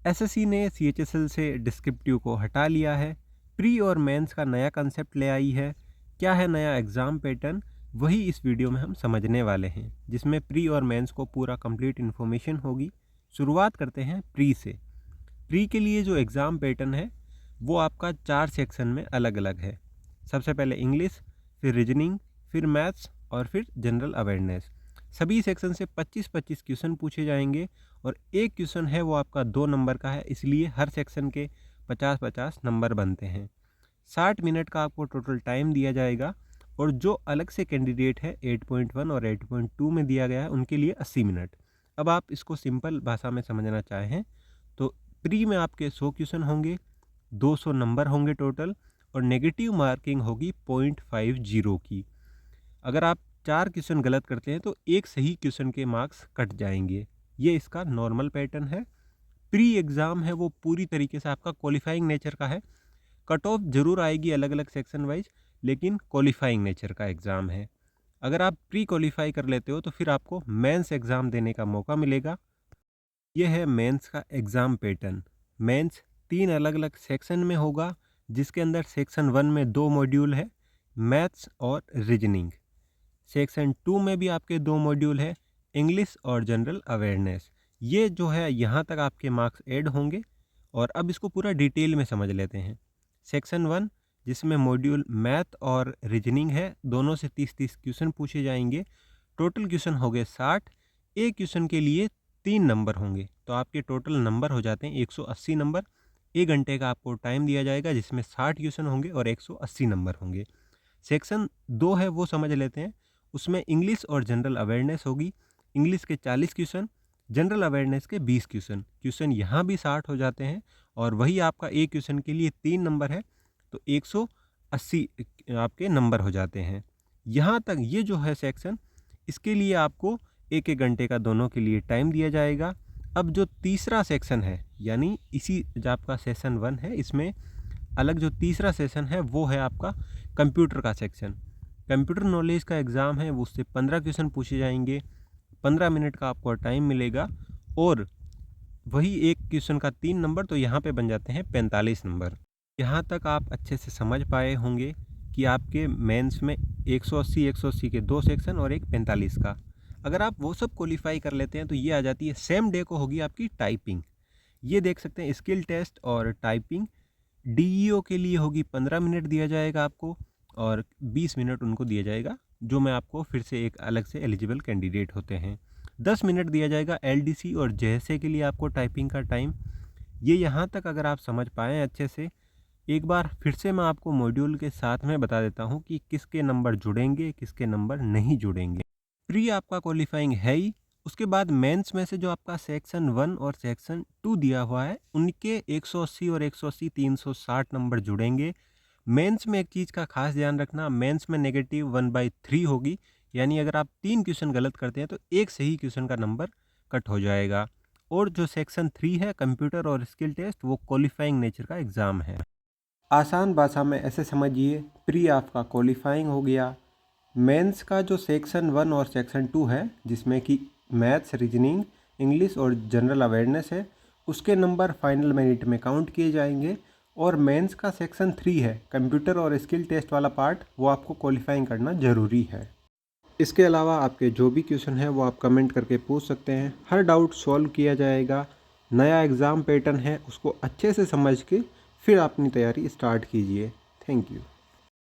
SSC ने CHSL से descriptive को हटा लिया है, प्री और मेंस का नया कंसेप्ट ले आई है। क्या है नया एग्ज़ाम पैटर्न, वही इस वीडियो में हम समझने वाले हैं, जिसमें प्री और मेंस को पूरा कंप्लीट इन्फॉर्मेशन होगी। शुरुआत करते हैं प्री से। प्री के लिए जो एग्ज़ाम पैटर्न है वो आपका 4 सेक्शन में अलग अलग है। सबसे पहले इंग्लिश, फिर रीजनिंग, फिर मैथ्स और फिर जनरल अवेयरनेस। सभी सेक्शन से 25-25 क्वेश्चन पूछे जाएंगे और एक क्वेश्चन है वो आपका 2 नंबर का है, इसलिए हर सेक्शन के 50-50 नंबर बनते हैं। 60 मिनट का आपको टोटल टाइम दिया जाएगा और जो अलग से कैंडिडेट है 8.1 और 8.2 में दिया गया है उनके लिए 80 मिनट। अब आप इसको सिंपल भाषा में समझना चाहें तो प्री में आपके 100 क्वेश्चन होंगे, 200 नंबर होंगे टोटल और नेगेटिव मार्किंग होगी 0.50 की। अगर आप 4 क्वेश्चन गलत करते हैं तो एक सही क्वेश्चन के मार्क्स कट जाएंगे। ये इसका नॉर्मल पैटर्न है। प्री एग्ज़ाम है वो पूरी तरीके से आपका क्वालिफाइंग नेचर का है। कट ऑफ जरूर आएगी अलग अलग सेक्शन वाइज, लेकिन क्वालिफाइंग नेचर का एग्ज़ाम है। अगर आप प्री क्वालिफाई कर लेते हो तो फिर आपको मेंस एग्ज़ाम देने का मौका मिलेगा। यह है मेंस का एग्ज़ाम पैटर्न। मेंस 3 अलग अलग सेक्शन में होगा, जिसके अंदर सेक्शन 1 में 2 मॉड्यूल है, मैथ्स और रीजनिंग। सेक्शन 2 में भी आपके 2 मॉड्यूल है, इंग्लिश और जनरल अवेयरनेस। ये जो है यहाँ तक आपके मार्क्स ऐड होंगे। और अब इसको पूरा डिटेल में समझ लेते हैं। सेक्शन 1 जिसमें मॉड्यूल मैथ और रीजनिंग है, दोनों से 30-30 क्वेश्चन पूछे जाएंगे। टोटल क्वेश्चन हो गए 60। एक क्वेश्चन के लिए 3 नंबर होंगे, तो आपके टोटल नंबर हो जाते हैं 180 नंबर। 1 घंटे का आपको टाइम दिया जाएगा, जिसमें 60 क्वेश्चन होंगे और 180 नंबर होंगे। सेक्शन 2 है वो समझ लेते हैं। उसमें इंग्लिश और जनरल अवेयरनेस होगी। इंग्लिश के 40 क्वेश्चन, जनरल अवेयरनेस के 20 क्वेश्चन। क्वेश्चन यहाँ भी 60 हो जाते हैं और वही आपका एक क्वेश्चन के लिए 3 नंबर है, तो 180 आपके नंबर हो जाते हैं। यहाँ तक ये जो है सेक्शन, इसके लिए आपको 1-1 घंटे का दोनों के लिए टाइम दिया जाएगा। अब जो तीसरा सेक्शन है, यानी इसी जो आपका सेशन 1 है, इसमें अलग जो तीसरा सेशन है वो है आपका कंप्यूटर का सेक्शन। कंप्यूटर नॉलेज का एग्ज़ाम है, वो उससे 15 क्वेश्चन पूछे जाएंगे। 15 मिनट का आपको टाइम मिलेगा और वही एक क्वेश्चन का 3 नंबर, तो यहाँ पे बन जाते हैं 45 नंबर। यहाँ तक आप अच्छे से समझ पाए होंगे कि आपके मेंस में 180 के 2 सेक्शन और एक 45 का। अगर आप वो सब क्वालिफाई कर लेते हैं तो ये आ जाती है। सेम डे को होगी आपकी टाइपिंग। ये देख सकते हैं स्किल टेस्ट और टाइपिंग। डीईओ के लिए होगी 15 मिनट दिया जाएगा आपको और 20 मिनट उनको दिया जाएगा, जो मैं आपको फिर से एक अलग से एलिजिबल कैंडिडेट होते हैं। 10 मिनट दिया जाएगा एलडीसी और जेएसए के लिए आपको टाइपिंग का टाइम। ये यहाँ तक अगर आप समझ पाएँ अच्छे से, एक बार फिर से मैं आपको मॉड्यूल के साथ में बता देता हूँ कि किसके नंबर जुड़ेंगे, किसके नंबर नहीं जुड़ेंगे। प्री आपका क्वालिफाइंग है ही। उसके बाद मेंस में से जो आपका सेक्शन 1 और सेक्शन 2 दिया हुआ है, उनके 180 और 180 360 नंबर जुड़ेंगे। मेंस में एक चीज़ का खास ध्यान रखना, मेंस में नेगेटिव 1/3 होगी, यानी अगर आप 3 क्वेश्चन गलत करते हैं तो एक सही क्वेश्चन का नंबर कट हो जाएगा। और जो सेक्शन 3 है कंप्यूटर और स्किल टेस्ट, वो क्वालिफाइंग नेचर का एग्ज़ाम है। आसान भाषा में ऐसे समझिए, प्री आपका क्वालिफाइंग हो गया। मेंस का जो सेक्शन 1 और सेक्शन 2 है, जिसमें कि मैथ्स, रीजनिंग, इंग्लिश और जनरल अवेयरनेस है, उसके नंबर फाइनल मेरिट में काउंट किए जाएंगे। और मेंस का सेक्शन 3 है कंप्यूटर और स्किल टेस्ट वाला पार्ट, वो आपको क्वालिफाइंग करना ज़रूरी है। इसके अलावा आपके जो भी क्वेश्चन है वो आप कमेंट करके पूछ सकते हैं, हर डाउट सॉल्व किया जाएगा। नया एग्ज़ाम पैटर्न है, उसको अच्छे से समझ के फिर अपनी तैयारी स्टार्ट कीजिए। Thank you.